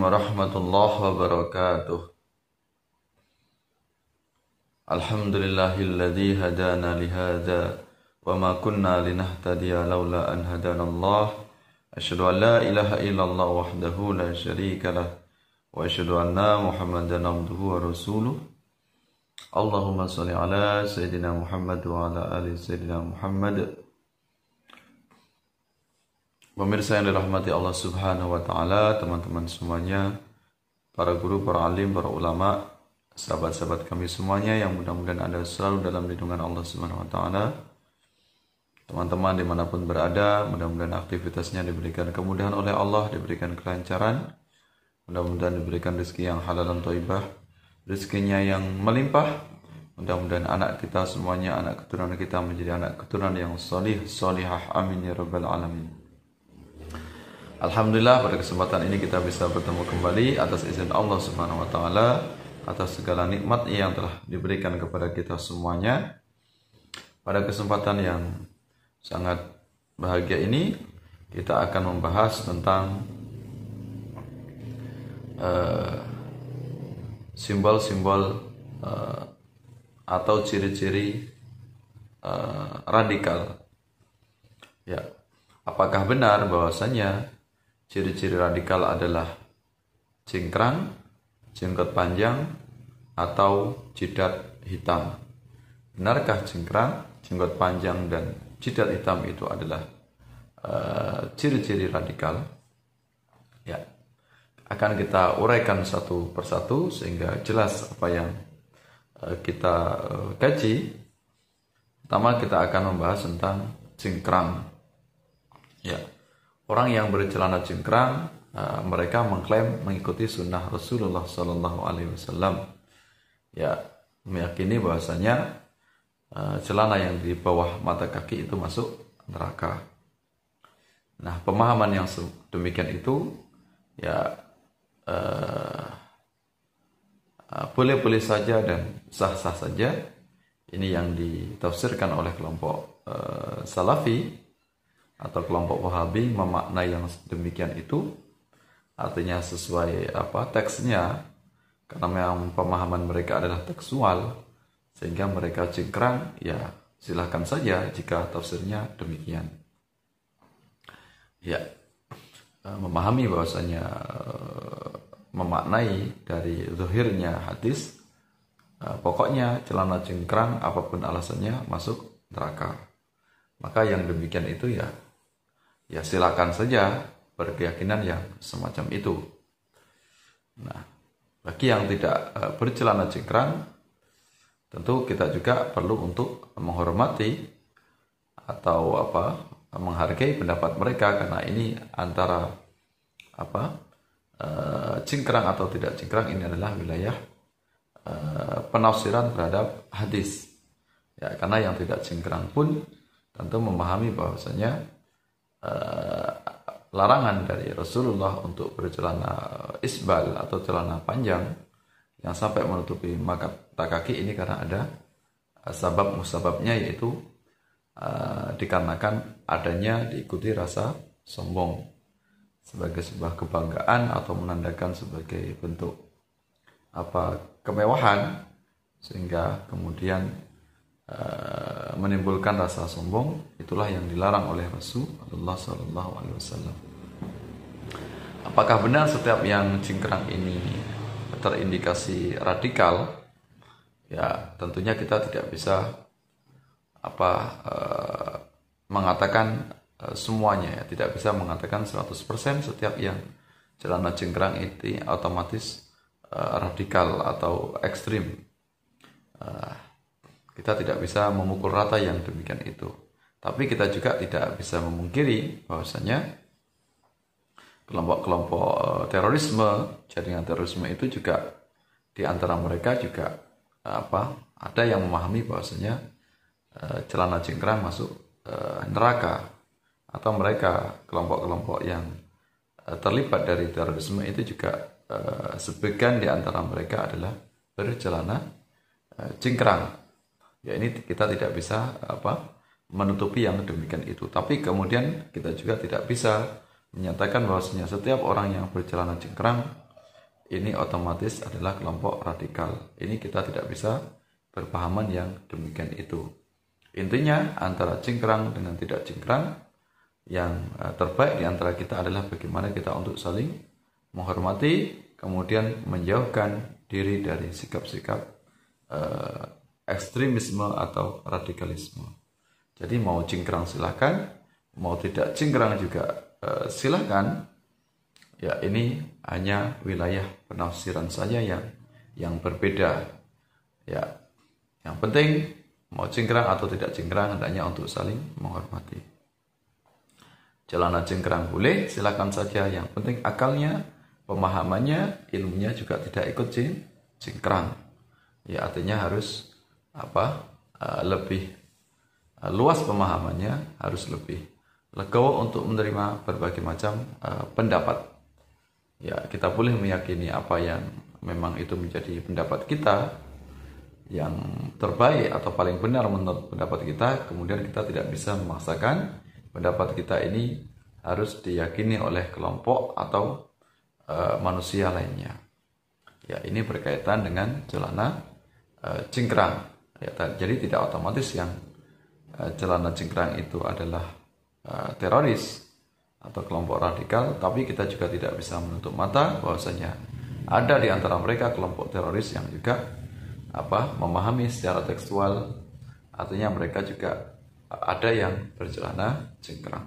warahmatullahi wabarakatuh. Alhamdulillahilladzi hadana lihada wa ma kunna linahtadiya laula an hadanallah. Asyhadu an la ilaha illallah wahdahu la syarika lah wa asyhadu anna Muhammadan abduhu wa rasuluh. Allahumma shalli ala sayyidina Muhammad wa ala ali sayyidina Muhammad. Pemirsa yang dirahmati Allah Subhanahu wa taala, teman-teman semuanya, para guru, para alim, para ulama, sahabat-sahabat kami semuanya yang mudah-mudahan ada selalu dalam lindungan Allah Subhanahu wa taala. Teman-teman dimanapun berada, mudah-mudahan aktivitasnya diberikan kemudahan oleh Allah, diberikan kelancaran, mudah-mudahan diberikan rezeki yang halal dan thayyibah, rezekinya yang melimpah. Mudah-mudahan anak kita semuanya, anak keturunan kita menjadi anak keturunan yang solih, solihah, amin ya rabbal alamin. Alhamdulillah, pada kesempatan ini kita bisa bertemu kembali atas izin Allah Subhanahu wa taala, atas segala nikmat yang telah diberikan kepada kita semuanya. Pada kesempatan yang sangat bahagia ini, kita akan membahas tentang simbol-simbol atau ciri-ciri radikal. Ya, apakah benar bahwasanya ciri-ciri radikal adalah cingkrang, jenggot panjang, atau jidat hitam? Benarkah cingkrang, jenggot panjang, dan jidat hitam itu adalah ciri-ciri radikal? Ya, akan kita uraikan satu persatu sehingga jelas apa yang kita kaji. Pertama, kita akan membahas tentang cingkrang. Ya, orang yang bercelana cingkrang, mereka mengklaim mengikuti sunnah Rasulullah Sallallahu Alaihi Wasallam. Ya, meyakini bahwasanya celana yang di bawah mata kaki itu masuk neraka. Nah, pemahaman yang demikian itu, ya, boleh-boleh saja dan sah-sah saja. Ini yang ditafsirkan oleh kelompok Salafi atau kelompok Wahabi memaknai yang demikian itu, artinya sesuai teksnya, karena memang pemahaman mereka adalah tekstual, sehingga mereka cingkrang. Ya, silahkan saja jika tafsirnya demikian. Ya, memahami bahwasanya memaknai dari zahirnya hadis, pokoknya celana cingkrang apapun alasannya masuk neraka. Maka yang demikian itu ya silakan saja berkeyakinan yang semacam itu. Nah, bagi yang tidak bercelana cingkrang, tentu kita juga perlu untuk menghormati atau menghargai pendapat mereka, karena ini antara cingkrang atau tidak cingkrang ini adalah wilayah penafsiran terhadap hadis. Ya, karena yang tidak cingkrang pun tentu memahami bahwasanya larangan dari Rasulullah untuk bercelana isbal atau celana panjang yang sampai menutupi mata kaki ini karena ada sabab musababnya, yaitu dikarenakan adanya diikuti rasa sombong sebagai sebuah kebanggaan atau menandakan sebagai bentuk kemewahan, sehingga kemudian menimbulkan rasa sombong. Itulah yang dilarang oleh Rasulullah Sallallahu Alaihi Wasallam. Apakah benar setiap yang cingkrang ini terindikasi radikal? Ya, tentunya kita tidak bisa mengatakan semuanya, ya. Tidak bisa mengatakan 100% setiap yang celana cingkrang itu otomatis radikal atau ekstrim. Kita tidak bisa memukul rata yang demikian itu. Tapi kita juga tidak bisa memungkiri bahwasanya kelompok-kelompok terorisme, jaringan terorisme itu juga di antara mereka juga ada yang memahami bahwasanya celana cingkrang masuk neraka, atau mereka kelompok-kelompok yang terlibat dari terorisme itu juga sebagian di antara mereka adalah bercelana cingkrang. Ya, ini kita tidak bisa menutupi yang demikian itu. Tapi kemudian kita juga tidak bisa menyatakan bahwasanya setiap orang yang bercelana cingkrang ini otomatis adalah kelompok radikal. Ini kita tidak bisa berpahaman yang demikian itu. Intinya antara cingkrang dengan tidak cingkrang, yang terbaik di antara kita adalah bagaimana kita untuk saling menghormati, kemudian menjauhkan diri dari sikap-sikap ekstremisme atau radikalisme. Jadi mau cingkrang silahkan, mau tidak cingkrang juga silahkan. Ya, ini hanya wilayah penafsiran saja yang berbeda. Ya, yang penting mau cingkrang atau tidak cingkrang hendaknya untuk saling menghormati. Celana cingkrang boleh, silakan saja. Yang penting akalnya, pemahamannya, ilmunya juga tidak ikut cingkrang. Ya, artinya harus lebih luas pemahamannya, harus lebih legowo untuk menerima berbagai macam pendapat. Ya, kita boleh meyakini apa yang memang itu menjadi pendapat kita yang terbaik atau paling benar menurut pendapat kita, kemudian kita tidak bisa memaksakan pendapat kita ini harus diyakini oleh kelompok atau manusia lainnya. Ya, ini berkaitan dengan celana cingkrang. Ya, jadi tidak otomatis yang celana cingkrang itu adalah teroris atau kelompok radikal, tapi kita juga tidak bisa menutup mata bahwasanya ada di antara mereka kelompok teroris yang juga memahami secara tekstual, artinya mereka juga ada yang bercelana cingkrang.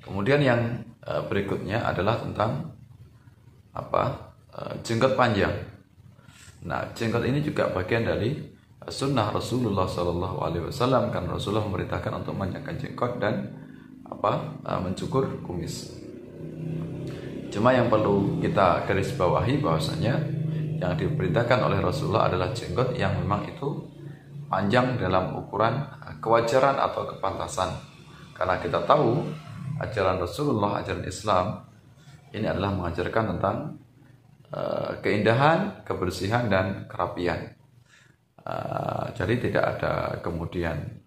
Kemudian yang berikutnya adalah tentang jenggot panjang. Nah, jenggot ini juga bagian dari sunnah Rasulullah SAW, kan Rasulullah memerintahkan untuk memanjangkan jenggot dan mencukur kumis. Cuma yang perlu kita garis bawahi bahwasanya yang diperintahkan oleh Rasulullah adalah jenggot yang memang itu panjang dalam ukuran kewajaran atau kepantasan. Karena kita tahu ajaran Rasulullah, ajaran Islam ini adalah mengajarkan tentang keindahan, kebersihan dan kerapian. Jadi tidak ada kemudian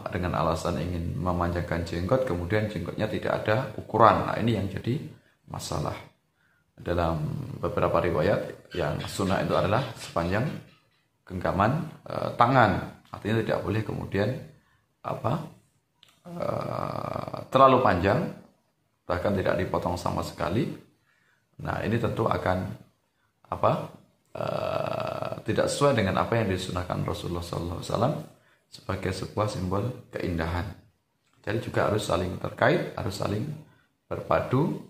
dengan alasan ingin memanjangkan jenggot kemudian jenggotnya tidak ada ukuran. Nah, ini yang jadi masalah. Dalam beberapa riwayat yang sunnah itu adalah sepanjang genggaman tangan. Artinya tidak boleh kemudian terlalu panjang, bahkan tidak dipotong sama sekali. Nah, ini tentu akan tidak sesuai dengan apa yang disunahkan Rasulullah SAW sebagai sebuah simbol keindahan. Jadi juga harus saling terkait, harus saling berpadu.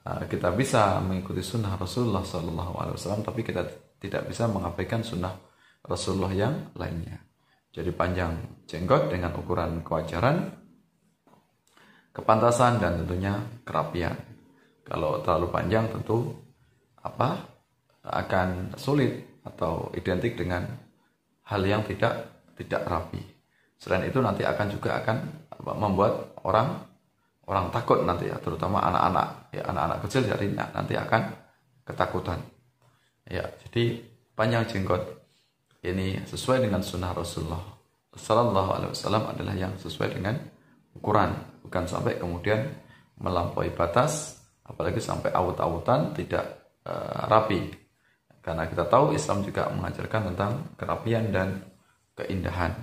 Kita bisa mengikuti sunnah Rasulullah SAW, tapi kita tidak bisa mengabaikan sunnah Rasulullah yang lainnya. Jadi panjang jenggot dengan ukuran kewajaran, kepantasan dan tentunya kerapian. Kalau terlalu panjang tentu akan sulit atau identik dengan hal yang tidak rapi. Selain itu nanti juga akan membuat orang takut nanti ya, terutama anak-anak. Ya, anak-anak kecil jadi nanti akan ketakutan. Ya, jadi panjang jenggot ini sesuai dengan sunnah Rasulullah Sallallahu Alaihi Wasallam adalah yang sesuai dengan ukuran, bukan sampai kemudian melampaui batas, apalagi sampai awut-awutan tidak rapi. Karena kita tahu Islam juga mengajarkan tentang kerapian dan keindahan.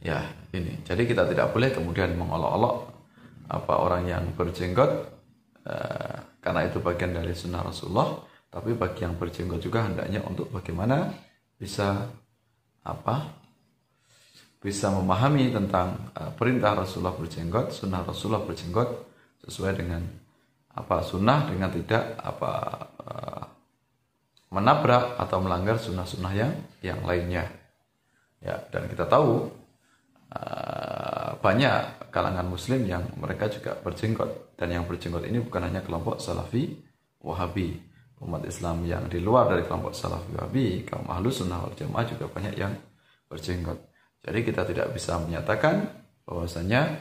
Ya, ini. Jadi kita tidak boleh kemudian mengolok-olok orang yang berjenggot karena itu bagian dari sunnah Rasulullah, tapi bagi yang berjenggot juga hendaknya untuk bagaimana bisa memahami tentang perintah Rasulullah berjenggot, sunnah Rasulullah berjenggot sesuai dengan sunnah, dengan tidak menabrak atau melanggar sunnah-sunnah yang lainnya. Ya, dan kita tahu banyak kalangan muslim yang mereka juga berjenggot, dan yang berjenggot ini bukan hanya kelompok Salafi Wahabi. Umat Islam yang di luar dari kelompok Salafi Wahabi, kaum Ahlus Sunnah wal Jamaah juga banyak yang berjenggot. Jadi kita tidak bisa menyatakan bahwasanya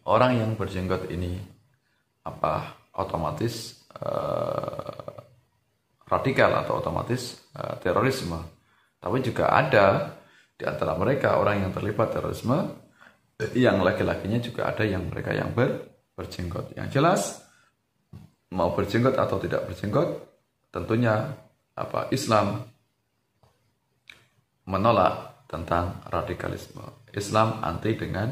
orang yang berjenggot ini otomatis radikal atau otomatis terorisme. Tapi juga ada di antara mereka orang yang terlibat terorisme yang laki-lakinya juga ada yang mereka yang berjenggot. Yang jelas mau berjenggot atau tidak berjenggot, tentunya Islam menolak tentang radikalisme. Islam anti dengan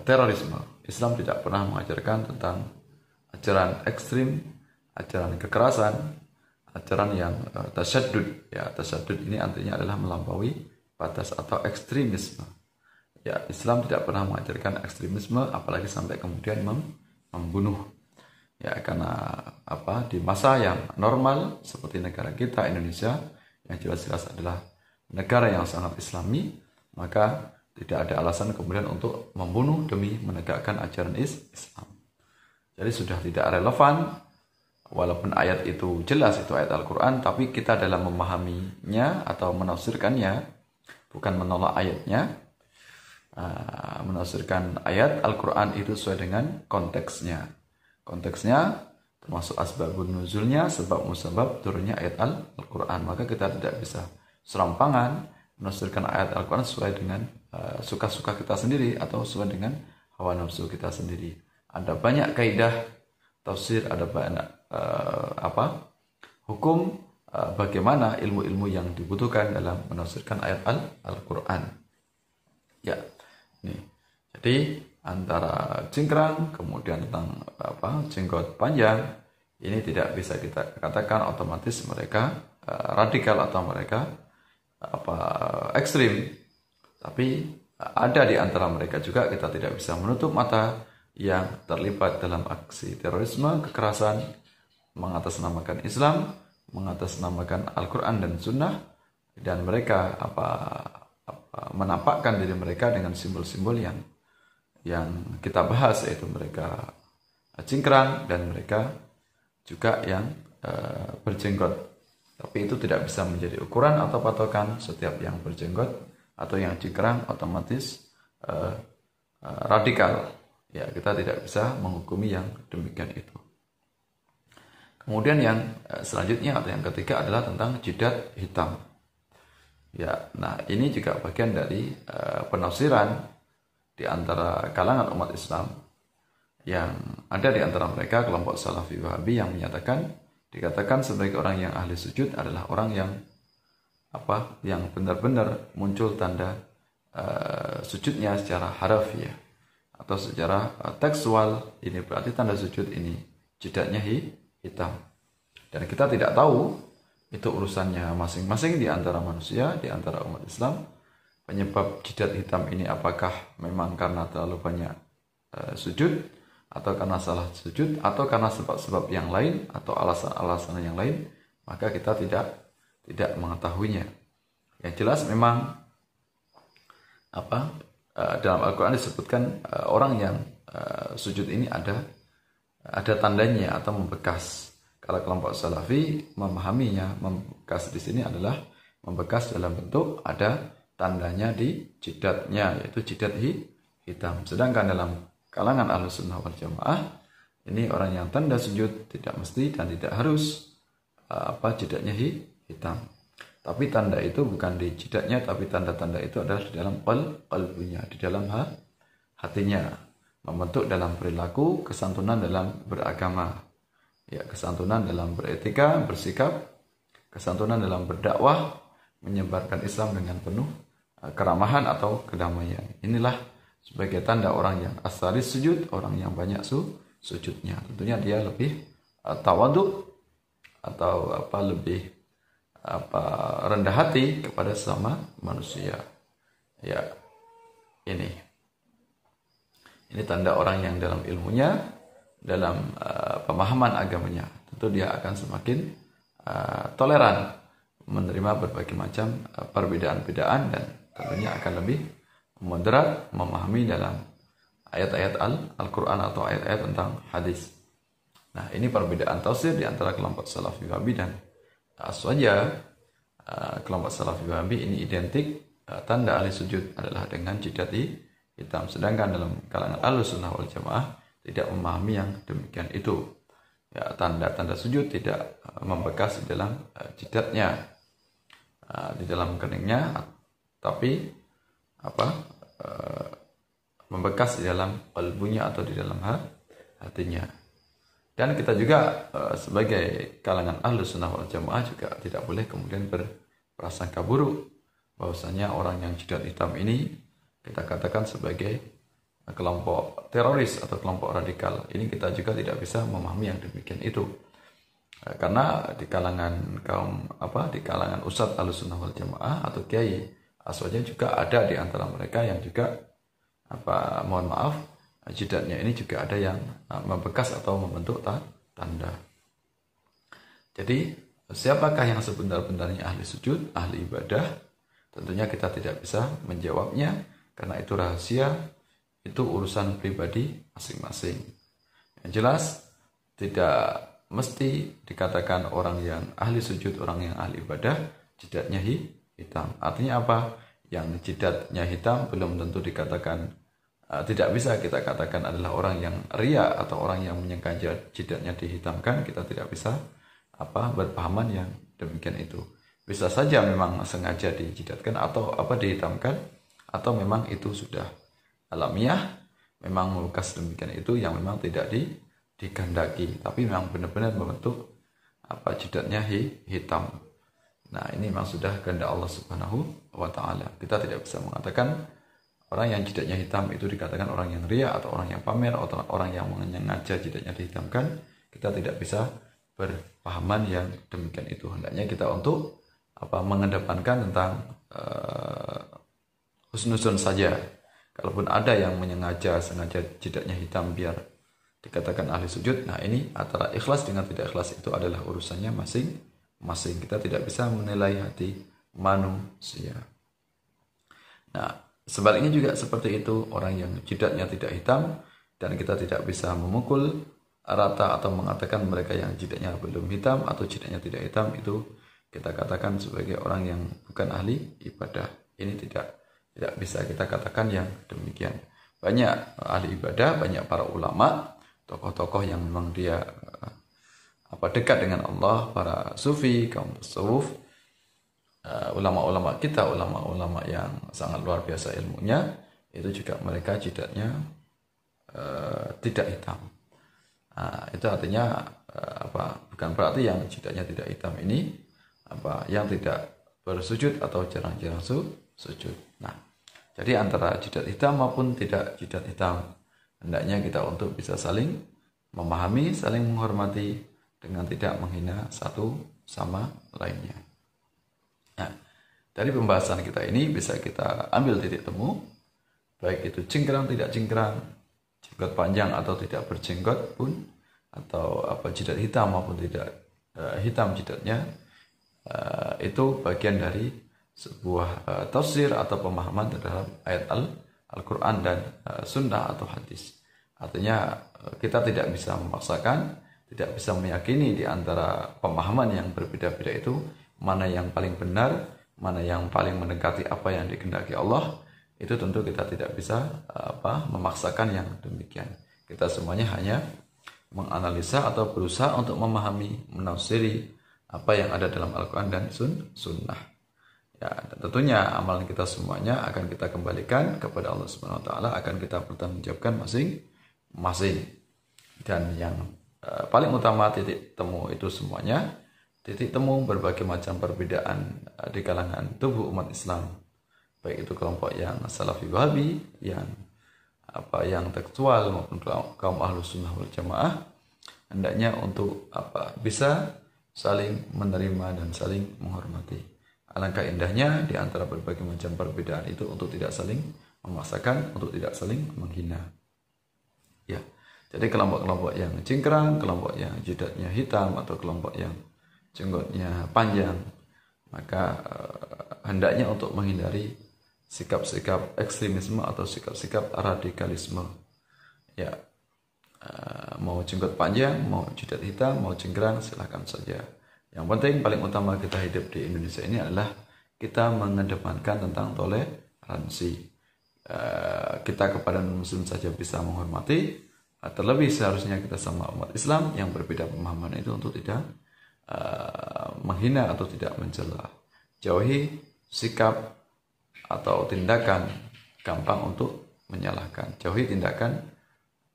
terorisme. Islam tidak pernah mengajarkan tentang ajaran ekstrim, ajaran kekerasan, ajaran yang tasyadud. Ya, tasyadud ini artinya adalah melampaui batas atau ekstremisme. Ya, Islam tidak pernah mengajarkan ekstremisme, apalagi sampai kemudian membunuh. Ya, karena di masa yang normal seperti negara kita Indonesia yang jelas-jelas adalah negara yang sangat Islami, maka tidak ada alasan kemudian untuk membunuh demi menegakkan ajaran Islam. Jadi sudah tidak relevan, walaupun ayat itu jelas itu ayat Al-Quran, tapi kita dalam memahaminya atau menafsirkannya, bukan menolak ayatnya, menafsirkan ayat Al-Quran itu sesuai dengan konteksnya. Konteksnya termasuk asbabun nuzulnya, sebab musabab turunnya ayat Al-Quran. Maka kita tidak bisa serampangan menafsirkan ayat Al-Quran sesuai dengan suka-suka kita sendiri atau sesuai dengan hawa nafsu kita sendiri. Ada banyak kaidah tafsir, ada banyak hukum bagaimana ilmu-ilmu yang dibutuhkan dalam menafsirkan ayat Al-Quran. Ya, nih. Jadi antara cingkrang kemudian tentang jenggot panjang ini tidak bisa kita katakan otomatis mereka radikal atau mereka ekstrim. Tapi ada di antara mereka juga kita tidak bisa menutup mata yang terlibat dalam aksi terorisme, kekerasan, mengatasnamakan Islam, mengatasnamakan Al-Quran dan Sunnah, dan mereka menampakkan diri mereka dengan simbol-simbol yang kita bahas, yaitu mereka cingkrang dan mereka juga yang berjenggot. Tapi itu tidak bisa menjadi ukuran atau patokan setiap yang berjenggot atau yang cingkrang otomatis radikal. Ya, kita tidak bisa menghukumi yang demikian itu. Kemudian yang selanjutnya atau yang ketiga adalah tentang jidat hitam. Ya, nah ini juga bagian dari penafsiran di antara kalangan umat Islam yang ada di antara mereka kelompok Salafi Wahabi yang dikatakan sebagai orang yang ahli sujud adalah orang yang yang benar-benar muncul tanda sujudnya secara harafiah atau secara tekstual. Ini berarti tanda sujud ini jidatnya hitam. Dan kita tidak tahu itu urusannya masing-masing di antara manusia, di antara umat Islam. Penyebab jidat hitam ini apakah memang karena terlalu banyak sujud, atau karena salah sujud, atau karena sebab-sebab yang lain, atau alasan-alasan yang lain, maka kita tidak mengetahuinya. Yang jelas memang dalam Al-Quran disebutkan orang yang sujud ini ada tandanya atau membekas. Kalau kelompok Salafi memahaminya, membekas di sini adalah membekas dalam bentuk ada tandanya di jidatnya, yaitu jidat hitam. Sedangkan dalam kalangan Ahlussunnah wal Jamaah ini orang yang tanda sujud tidak mesti dan tidak harus jidatnya hitam. Tapi tanda itu bukan di jidatnya, tapi tanda-tanda itu adalah di dalam qalbunya, di dalam hatinya, membentuk dalam perilaku, kesantunan dalam beragama, ya, kesantunan dalam beretika, bersikap, kesantunan dalam berdakwah, menyebarkan Islam dengan penuh keramahan atau kedamaian. Inilah sebagai tanda orang yang asari sujud, orang yang banyak sujudnya. Tentunya dia lebih tawadhu atau lebih rendah hati kepada sesama manusia. Ya, ini tanda orang yang dalam ilmunya, dalam pemahaman agamanya, tentu dia akan semakin toleran menerima berbagai macam perbedaan-perbedaan dan tentunya akan lebih moderat memahami dalam ayat-ayat Al-Quran atau ayat-ayat tentang hadis. Nah, ini perbedaan tafsir di antara kelompok Salafi Wahabi dan Aswaja. Kelompok Salafi Wahabi ini identik tanda ahli sujud adalah dengan jidat hitam, sedangkan dalam kalangan Ahlussunnah wal Jamaah tidak memahami yang demikian itu. Ya, tanda-tanda sujud tidak membekas di dalam jidatnya, di dalam keningnya, tapi membekas di dalam kalbunya atau di dalam hatinya. Dan kita juga sebagai kalangan Ahlus Sunnah wal Jamaah juga tidak boleh kemudian berprasangka buruk bahwasanya orang yang jidat hitam ini kita katakan sebagai kelompok teroris atau kelompok radikal. Ini kita juga tidak bisa memahami yang demikian itu. Karena di kalangan di kalangan Ustadz Ahlus Sunnah wal Jamaah atau kiai aswajnya juga ada di antara mereka yang juga mohon maaf, jidatnya ini juga ada yang membekas atau membentuk tanda. Jadi siapakah yang sebenar-benarnya ahli sujud, ahli ibadah? Tentunya kita tidak bisa menjawabnya karena itu rahasia, itu urusan pribadi masing-masing. Yang jelas tidak mesti dikatakan orang yang ahli sujud, orang yang ahli ibadah jidatnya hitam. Artinya apa? Yang jidatnya hitam belum tentu dikatakan, tidak bisa kita katakan adalah orang yang ria atau orang yang menyengaja jidatnya dihitamkan. Kita tidak bisa berpahaman yang demikian itu. Bisa saja memang sengaja dijidatkan atau dihitamkan, atau memang itu sudah alamiah, memang membekas demikian itu yang memang tidak digandaki, tapi memang benar-benar membentuk jidatnya hitam. Nah, ini memang sudah kehendak Allah Subhanahu wa taala. Kita tidak bisa mengatakan orang yang jidatnya hitam itu dikatakan orang yang ria atau orang yang pamer atau orang yang menyengaja jidatnya dihitamkan. Kita tidak bisa berpahaman yang demikian itu. Hendaknya kita untuk mengedepankan tentang husnuzon saja. Kalaupun ada yang sengaja jidatnya hitam biar dikatakan ahli sujud, nah ini antara ikhlas dengan tidak ikhlas itu adalah urusannya masing-masing. Kita tidak bisa menilai hati manusia. Nah, sebaliknya juga seperti itu, orang yang jidatnya tidak hitam dan kita tidak bisa memukul rata atau mengatakan mereka yang jidatnya belum hitam atau jidatnya tidak hitam itu kita katakan sebagai orang yang bukan ahli ibadah. Ini tidak bisa kita katakan yang demikian. Banyak ahli ibadah, banyak para ulama, tokoh-tokoh yang memang dia dekat dengan Allah, para sufi, kaum tasawuf, ulama-ulama kita, ulama-ulama yang sangat luar biasa ilmunya, itu juga mereka jidatnya tidak hitam. Itu artinya bukan berarti yang jidatnya tidak hitam ini yang tidak bersujud atau jarang-jarang sujud. Nah, jadi antara jidat hitam maupun tidak jidat hitam, hendaknya kita untuk bisa saling memahami, saling menghormati dengan tidak menghina satu sama lainnya. Nah, dari pembahasan kita ini bisa kita ambil titik temu, baik itu cingkrang tidak cingkrang, jenggot panjang atau tidak berjenggot pun, atau jidat hitam maupun tidak hitam jidatnya, itu bagian dari sebuah tafsir atau pemahaman terhadap ayat Al-Quran dan sunnah atau hadis. Artinya kita tidak bisa memaksakan, tidak bisa meyakini di antara pemahaman yang berbeda-beda itu mana yang paling benar, mana yang paling mendekati apa yang dikehendaki Allah. Itu tentu kita tidak bisa memaksakan yang demikian. Kita semuanya hanya menganalisa atau berusaha untuk memahami, menafsiri apa yang ada dalam Al-Quran dan sunnah. Ya, dan tentunya amalan kita semuanya akan kita kembalikan kepada Allah Subhanahu wa taala, akan kita pertanggungjawabkan masing-masing. Dan yang paling utama titik temu itu semuanya titik temu berbagai macam perbedaan di kalangan tubuh umat Islam. Baik itu kelompok yang Salafi Wahabi, yang tekstual maupun kaum Ahlus Sunnah wal Jamaah, hendaknya untuk bisa saling menerima dan saling menghormati. Alangkah indahnya di antara berbagai macam perbedaan itu untuk tidak saling memaksakan, untuk tidak saling menghina. Ya, jadi kelompok-kelompok yang cingkrang, kelompok yang jidatnya hitam, atau kelompok yang jenggotnya panjang, maka hendaknya untuk menghindari sikap-sikap ekstremisme atau sikap-sikap radikalisme. Ya, mau jenggot panjang, mau jidat hitam, mau cingkrang, silakan saja. Yang penting paling utama kita hidup di Indonesia ini adalah kita mengedepankan tentang toleransi. Kita kepada muslim saja bisa menghormati, terlebih seharusnya kita sama umat Islam yang berbeda pemahaman itu untuk tidak menghina atau tidak mencela. Jauhi sikap atau tindakan gampang untuk menyalahkan. Jauhi tindakan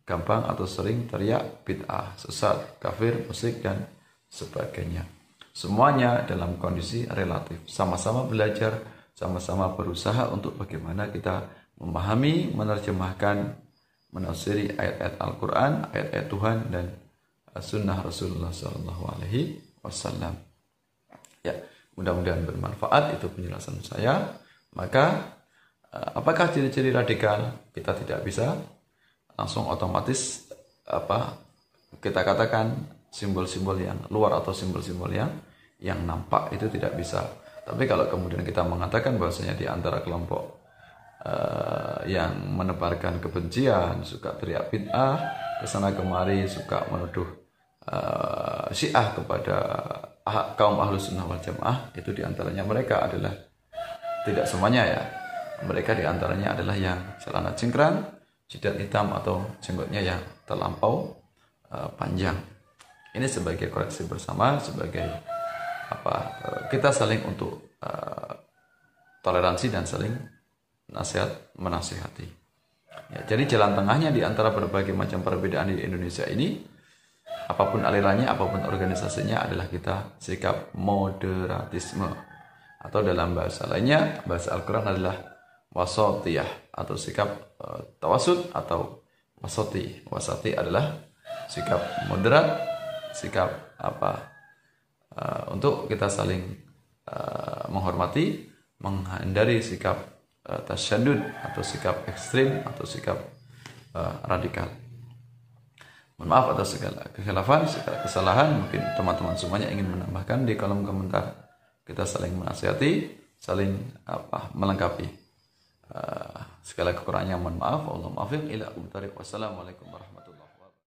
gampang atau sering teriak bid'ah, sesat, kafir, musyrik dan sebagainya. Semuanya dalam kondisi relatif, sama-sama belajar, sama-sama berusaha untuk bagaimana kita memahami, menerjemahkan, menafsiri ayat-ayat Al-Quran, ayat-ayat Tuhan dan sunnah Rasulullah SAW. Ya, mudah-mudahan bermanfaat itu penjelasan saya. Maka apakah ciri-ciri radikal? Kita tidak bisa langsung otomatis kita katakan simbol-simbol yang luar atau simbol-simbol yang nampak itu tidak bisa. Tapi kalau kemudian kita mengatakan bahwasanya di antara kelompok yang menebarkan kebencian, suka teriak bid'ah, kesana kemari suka menuduh Syiah kepada kaum Ahlus Sunnah wal Jamaah, itu diantaranya mereka adalah, tidak semuanya ya, mereka diantaranya adalah yang celana cingkrang, jidat hitam atau jenggotnya yang terlampau panjang. Ini sebagai koreksi bersama, sebagai kita saling untuk toleransi dan saling menasihati. Ya, jadi jalan tengahnya di antara berbagai macam perbedaan di Indonesia ini, apapun alirannya, apapun organisasinya, adalah kita sikap moderatisme, atau dalam bahasa lainnya, bahasa Al-Quran adalah wasatiyah, atau sikap tawasud atau wasati. Wasati adalah sikap moderat, sikap untuk kita saling menghormati, menghindari sikap tasyadud atau sikap ekstrim atau sikap radikal. Mohon maaf atas segala kekhilafan, segala kesalahan. Mungkin teman-teman semuanya ingin menambahkan di kolom komentar. Kita saling menasihati, saling melengkapi. Segala kekurangannya mohon maaf. Wassalamualaikum warahmatullahi wabarakatuh.